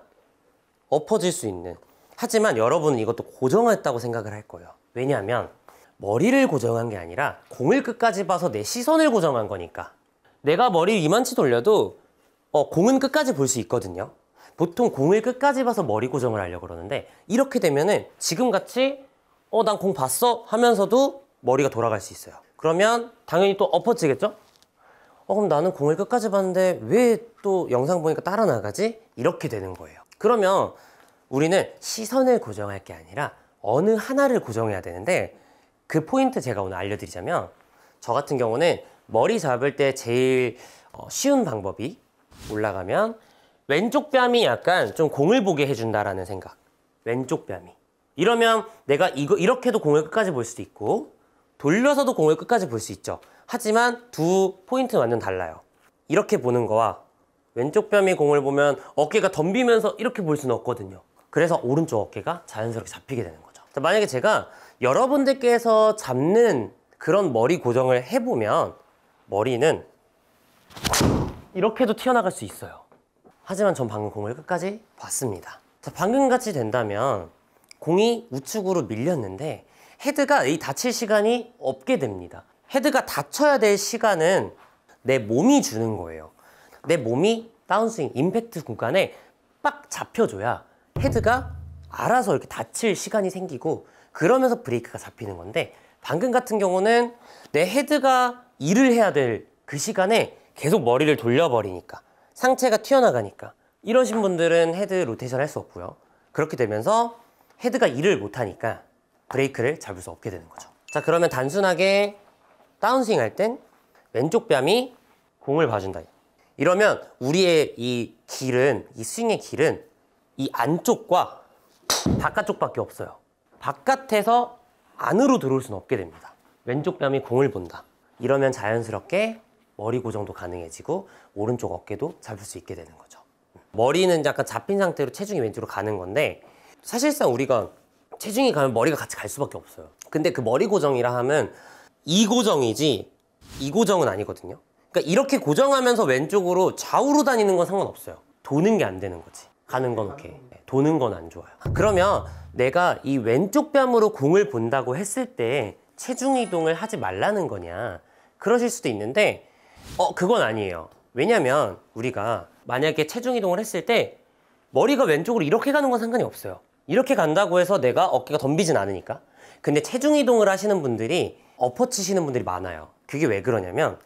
엎어질 수 있는. 하지만 여러분은 이것도 고정했다고 생각을 할 거예요. 왜냐하면 머리를 고정한 게 아니라 공을 끝까지 봐서 내 시선을 고정한 거니까. 내가 머리를 이만치 돌려도 공은 끝까지 볼 수 있거든요. 보통 공을 끝까지 봐서 머리 고정을 하려고 그러는데, 이렇게 되면은 지금같이 난 공 봤어 하면서도 머리가 돌아갈 수 있어요. 그러면 당연히 또 엎어지겠죠? 그럼 나는 공을 끝까지 봤는데 왜 또 영상 보니까 따라 나가지? 이렇게 되는 거예요. 그러면 우리는 시선을 고정할 게 아니라 어느 하나를 고정해야 되는데, 그 포인트 제가 오늘 알려드리자면, 저 같은 경우는 머리 잡을 때 제일 쉬운 방법이, 올라가면 왼쪽 뺨이 약간 좀 공을 보게 해준다라는 생각. 왼쪽 뺨이. 이러면 내가 이렇게도 공을 끝까지 볼 수도 있고 돌려서도 공을 끝까지 볼 수 있죠. 하지만 두 포인트는 완전 달라요. 이렇게 보는 거와 왼쪽 뺨이 공을 보면 어깨가 덤비면서 이렇게 볼 수는 없거든요. 그래서 오른쪽 어깨가 자연스럽게 잡히게 되는 거죠. 자, 만약에 제가 여러분들께서 잡는 그런 머리 고정을 해보면 머리는 이렇게도 튀어나갈 수 있어요. 하지만 전 방금 공을 끝까지 봤습니다. 자, 방금 같이 된다면 공이 우측으로 밀렸는데 헤드가 다칠 시간이 없게 됩니다. 헤드가 닫혀야 될 시간은 내 몸이 주는 거예요. 내 몸이 다운스윙 임팩트 구간에 빡 잡혀줘야 헤드가 알아서 이렇게 닫힐 시간이 생기고, 그러면서 브레이크가 잡히는 건데, 방금 같은 경우는 내 헤드가 일을 해야 될 그 시간에 계속 머리를 돌려버리니까, 상체가 튀어나가니까, 이러신 분들은 헤드 로테이션 할 수 없고요. 그렇게 되면서 헤드가 일을 못하니까 브레이크를 잡을 수 없게 되는 거죠. 자, 그러면 단순하게 다운스윙 할 땐 왼쪽 뺨이 공을 봐준다. 이러면 우리의 이 길은, 이 스윙의 길은 이 안쪽과 바깥쪽밖에 없어요. 바깥에서 안으로 들어올 수는 없게 됩니다. 왼쪽 뺨이 공을 본다. 이러면 자연스럽게 머리 고정도 가능해지고 오른쪽 어깨도 잡을 수 있게 되는 거죠. 머리는 약간 잡힌 상태로 체중이 왼쪽으로 가는 건데, 사실상 우리가 체중이 가면 머리가 같이 갈 수밖에 없어요. 근데 그 머리 고정이라 하면 이 고정이지 이 고정은 아니거든요. 그러니까 이렇게 고정하면서 왼쪽으로 좌우로 다니는 건 상관없어요. 도는 게 안 되는 거지. 가는 건 오케이. 도는 건 안 좋아요. 그러면 내가 이 왼쪽 뺨으로 공을 본다고 했을 때 체중 이동을 하지 말라는 거냐, 그러실 수도 있는데 그건 아니에요. 왜냐면 우리가 만약에 체중 이동을 했을 때 머리가 왼쪽으로 이렇게 가는 건 상관이 없어요. 이렇게 간다고 해서 내가 어깨가 덤비진 않으니까. 근데 체중 이동을 하시는 분들이 엎어치시는 분들이 많아요. 그게 왜 그러냐면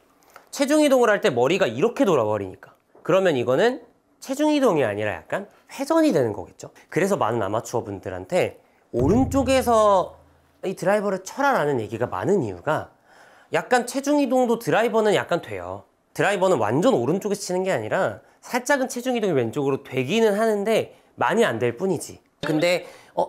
체중 이동을 할 때 머리가 이렇게 돌아버리니까. 그러면 이거는 체중 이동이 아니라 약간 회전이 되는 거겠죠. 그래서 많은 아마추어 분들한테 오른쪽에서 이 드라이버를 쳐라라는 얘기가 많은 이유가, 약간 체중 이동도 드라이버는 약간 돼요. 드라이버는 완전 오른쪽에서 치는 게 아니라 살짝은 체중 이동이 왼쪽으로 되기는 하는데 많이 안 될 뿐이지. 근데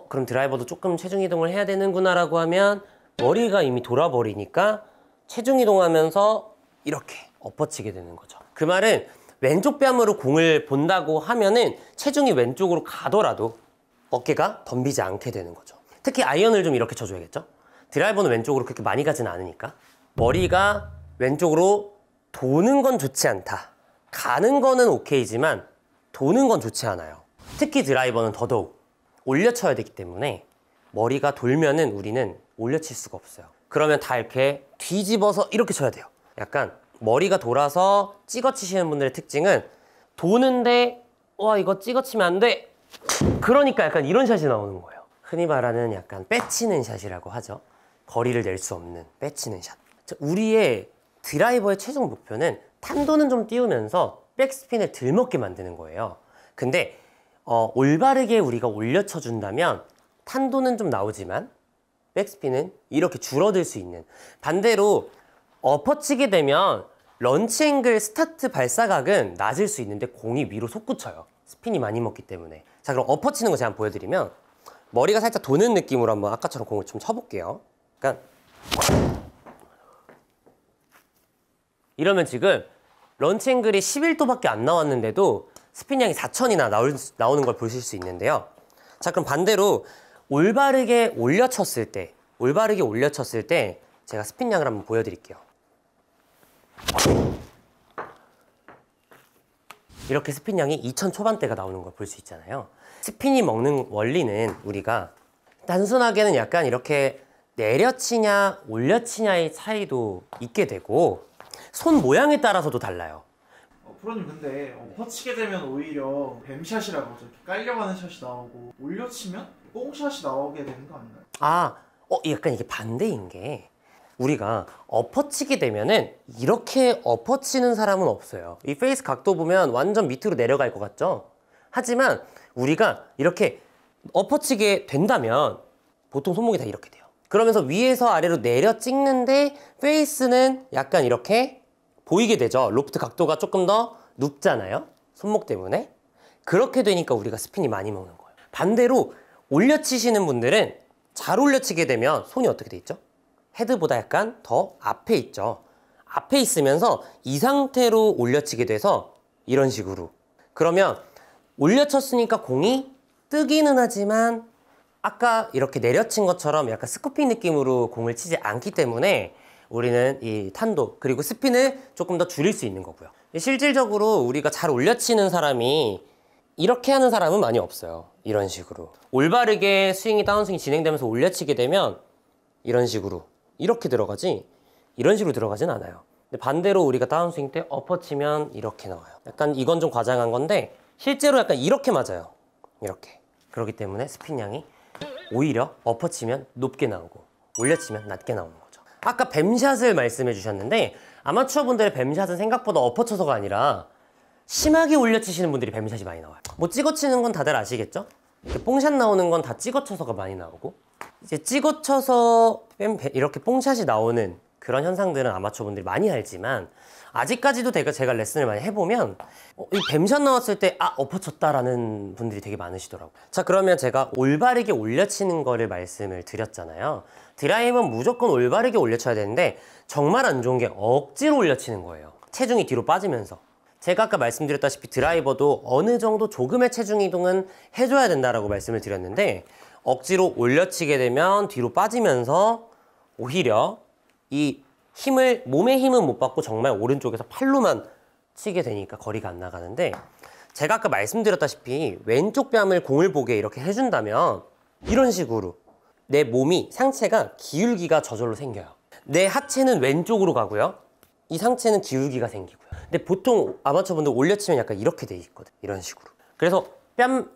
그럼 드라이버도 조금 체중 이동을 해야 되는구나 라고 하면 머리가 이미 돌아버리니까 체중 이동하면서 이렇게 엎어치게 되는 거죠. 그 말은 왼쪽 뺨으로 공을 본다고 하면은 체중이 왼쪽으로 가더라도 어깨가 덤비지 않게 되는 거죠. 특히 아이언을 좀 이렇게 쳐줘야겠죠. 드라이버는 왼쪽으로 그렇게 많이 가진 않으니까 머리가 왼쪽으로 도는 건 좋지 않다. 가는 거는 오케이지만 도는 건 좋지 않아요. 특히 드라이버는 더더욱 올려쳐야 되기 때문에 머리가 돌면은 우리는 올려칠 수가 없어요. 그러면 다 이렇게 뒤집어서 이렇게 쳐야 돼요. 약간 머리가 돌아서 찍어치시는 분들의 특징은 도는데 와 이거 찍어치면 안 돼. 그러니까 약간 이런 샷이 나오는 거예요. 흔히 말하는 약간 빼치는 샷이라고 하죠. 거리를 낼 수 없는 빼치는 샷. 우리의 드라이버의 최종 목표는 탄도는 좀 띄우면서 백스핀을 덜 먹게 만드는 거예요. 근데 올바르게 우리가 올려쳐 준다면 탄도는 좀 나오지만 백스핀은 이렇게 줄어들 수 있는, 반대로 엎어치게 되면 런치 앵글 스타트 발사각은 낮을 수 있는데 공이 위로 솟구쳐요. 스핀이 많이 먹기 때문에. 자, 그럼 엎어치는 거 제가 한번 보여드리면 머리가 살짝 도는 느낌으로 한번 아까처럼 공을 좀 쳐볼게요. 그러니까 이러면 지금 런치 앵글이 11도밖에 안 나왔는데도 스핀량이 4000이나 나오는 걸 보실 수 있는데요. 자, 그럼 반대로 올바르게 올려쳤을 때 제가 스핀량을 한번 보여드릴게요. 이렇게 스핀량이 2000 초반대가 나오는 걸 볼 수 있잖아요. 스핀이 먹는 원리는 우리가 단순하게는 약간 이렇게 내려치냐 올려치냐의 차이도 있게 되고 손 모양에 따라서도 달라요. 프로님 근데 엎어치게 되면 오히려 뱀샷이라고 하죠. 이렇게 깔려가는 샷이 나오고 올려치면 뽕샷이 나오게 되는 거 아닌가요? 약간 이게 반대인 게 우리가 엎어치게 되면은 이렇게 엎어치는 사람은 없어요. 이 페이스 각도 보면 완전 밑으로 내려갈 것 같죠? 하지만 우리가 이렇게 엎어치게 된다면 보통 손목이 다 이렇게 돼요. 그러면서 위에서 아래로 내려 찍는데 페이스는 약간 이렇게 보이게 되죠. 로프트 각도가 조금 더 눕잖아요. 손목 때문에. 그렇게 되니까 우리가 스핀이 많이 먹는 거예요. 반대로 올려치시는 분들은 잘 올려치게 되면 손이 어떻게 돼 있죠? 헤드보다 약간 더 앞에 있죠. 앞에 있으면서 이 상태로 올려치게 돼서 이런 식으로. 그러면 올려쳤으니까 공이 뜨기는 하지만 아까 이렇게 내려친 것처럼 약간 스쿠핑 느낌으로 공을 치지 않기 때문에 우리는 이 탄도 그리고 스핀을 조금 더 줄일 수 있는 거고요. 실질적으로 우리가 잘 올려치는 사람이 이렇게 하는 사람은 많이 없어요. 이런 식으로 올바르게 스윙이 다운스윙이 진행되면서 올려치게 되면 이런 식으로 이렇게 들어가지 이런 식으로 들어가진 않아요. 근데 반대로 우리가 다운스윙 때 엎어치면 이렇게 나와요. 약간 이건 좀 과장한 건데 실제로 약간 이렇게 맞아요. 이렇게. 그렇기 때문에 스핀량이 오히려 엎어치면 높게 나오고 올려치면 낮게 나오는 거죠. 아까 뱀샷을 말씀해 주셨는데 아마추어 분들의 뱀샷은 생각보다 엎어쳐서가 아니라 심하게 올려치시는 분들이 뱀샷이 많이 나와요. 뭐 찍어치는 건 다들 아시겠죠? 이렇게 뽕샷 나오는 건 다 찍어쳐서가 많이 나오고 이제 찍어쳐서 이렇게 뽕샷이 나오는 그런 현상들은 아마추어 분들이 많이 알지만 아직까지도 제가 레슨을 많이 해보면 이 뱀샷 나왔을 때 엎어쳤다라는 분들이 되게 많으시더라고요. 자, 그러면 제가 올바르게 올려치는 거를 말씀을 드렸잖아요. 드라이브는 무조건 올바르게 올려쳐야 되는데 정말 안 좋은 게 억지로 올려치는 거예요. 체중이 뒤로 빠지면서. 제가 아까 말씀드렸다시피 드라이버도 어느 정도 조금의 체중 이동은 해줘야 된다라고 말씀을 드렸는데 억지로 올려치게 되면 뒤로 빠지면서 오히려 이 몸의 힘은 못 받고 정말 오른쪽에서 팔로만 치게 되니까 거리가 안 나가는데 제가 아까 말씀드렸다시피 왼쪽 뺨을 공을 보게 이렇게 해준다면 이런 식으로 내 몸이 상체가 기울기가 저절로 생겨요. 내 하체는 왼쪽으로 가고요. 이 상체는 기울기가 생기고요. 근데 보통 아마추어분들 올려치면 약간 이렇게 돼 있거든. 이런 식으로. 그래서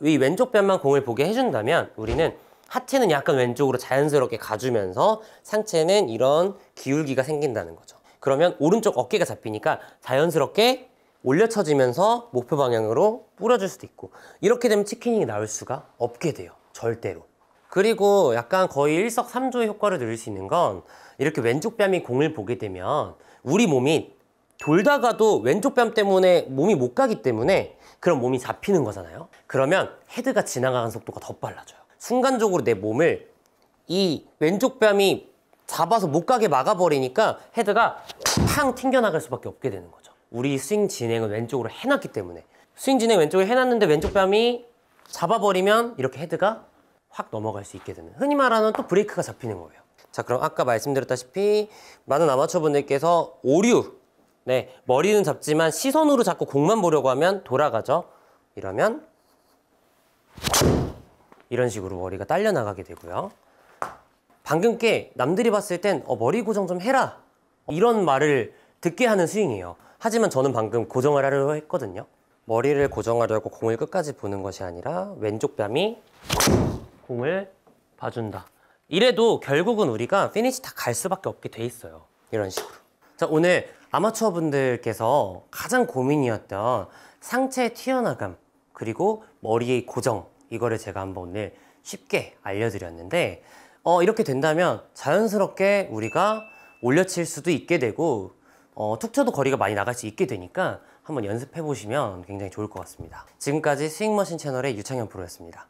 이 왼쪽 뺨만 공을 보게 해준다면 우리는 하체는 약간 왼쪽으로 자연스럽게 가주면서 상체는 이런 기울기가 생긴다는 거죠. 그러면 오른쪽 어깨가 잡히니까 자연스럽게 올려쳐지면서 목표 방향으로 뿌려줄 수도 있고 이렇게 되면 치킨이 나올 수가 없게 돼요. 절대로. 그리고 약간 거의 일석삼조의 효과를 누릴 수 있는 건 이렇게 왼쪽 뺨이 공을 보게 되면 우리 몸이 돌다가도 왼쪽 뺨 때문에 몸이 못 가기 때문에 그럼 몸이 잡히는 거잖아요. 그러면 헤드가 지나가는 속도가 더 빨라져요. 순간적으로 내 몸을 이 왼쪽 뺨이 잡아서 못 가게 막아버리니까 헤드가 팡 튕겨나갈 수밖에 없게 되는 거죠. 우리 스윙 진행은 왼쪽으로 해놨기 때문에. 스윙 진행 왼쪽에 해놨는데 왼쪽 뺨이 잡아버리면 이렇게 헤드가 확 넘어갈 수 있게 되는, 흔히 말하는 또 브레이크가 잡히는 거예요. 자, 그럼 아까 말씀드렸다시피 많은 아마추어 분들께서 오류, 네, 머리는 잡지만 시선으로 자꾸 공만 보려고 하면 돌아가죠. 이러면 이런 식으로 머리가 딸려 나가게 되고요. 방금 게 남들이 봤을 땐 머리 고정 좀 해라, 이런 말을 듣게 하는 스윙이에요. 하지만 저는 방금 고정을 하려고 했거든요. 머리를 고정하려고 공을 끝까지 보는 것이 아니라 왼쪽 뺨이 공을 봐준다. 이래도 결국은 우리가 피니시 다 갈 수밖에 없게 돼 있어요. 이런 식으로. 자, 오늘 아마추어 분들께서 가장 고민이었던 상체의 튀어나감 그리고 머리의 고정, 이거를 제가 한번 오늘 쉽게 알려드렸는데, 이렇게 된다면 자연스럽게 우리가 올려칠 수도 있게 되고 툭 쳐도 거리가 많이 나갈 수 있게 되니까 한번 연습해 보시면 굉장히 좋을 것 같습니다. 지금까지 스윙머신 채널의 유창현 프로였습니다.